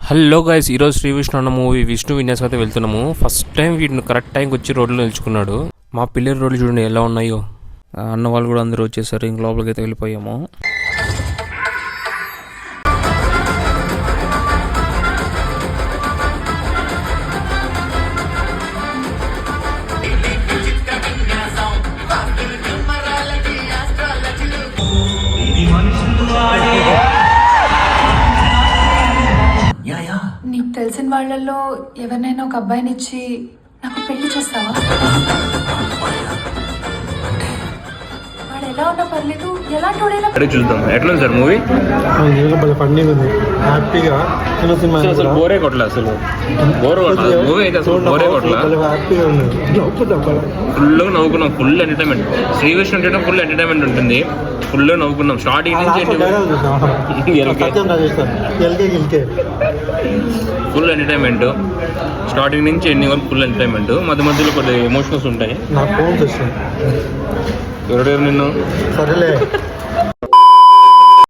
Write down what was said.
Hello guys, ఈరోజు శ్రీ విష్ణు అన్న movie Vishnu Vinyas అయితే వెళ్తున్నాము. ఫస్ట్ టైం వీటిని కరెక్ట్ టైంకి వచ్చి రోడ్లో నిలుచుకున్నాడు. మా పిల్లల రోడ్లు చూడండి ఎలా ఉన్నాయో. అన్న వాళ్ళు కూడా అందరూ వచ్చేసారు. ఇంక లోపలికి అయితే వెళ్ళిపోయాము. నీకు తెలిసిన వాళ్ళల్లో ఎవరినైనా ఒక అబ్బాయిని ఇచ్చి నాకు పెళ్లి చేస్తావా? వాడు ఎలా ఉన్నా పర్లేదు, ఎలాంటి వాడైనా చూద్దాం ఎట్లా ఉంది సార్ మూవీ. పండుగ ఉంది హ్యాపీగా చిన్న సినిమా అసలు బోరే కొట్ల, అసలు బోర్ కొట్ల మూవీ అయితే అసలు బోరే కొట్ల. హ్యాపీగా ఉంది. ఫుల్ నవ్వుకున్నాం, ఫుల్ ఎంటర్టైన్మెంట్. శ్రీ విష్ణు అంటే ఫుల్ ఎంటర్టైన్మెంట్ ఉంటుంది. ఫుల్ నవ్వుకున్నాం స్టార్టింగ్ నుంచి ఫుల్ ఎంటర్టైన్మెంట్. స్టార్టింగ్ నుంచి ఎండింగ్ వరకు ఫుల్ ఎంటర్టైన్మెంట్. మధ్య మధ్యలో కొన్ని ఎమోషనల్స్ ఉంటాయి. నాకు ఫోన్ చేస్తాను ఎవరు నిన్ను సరేలే.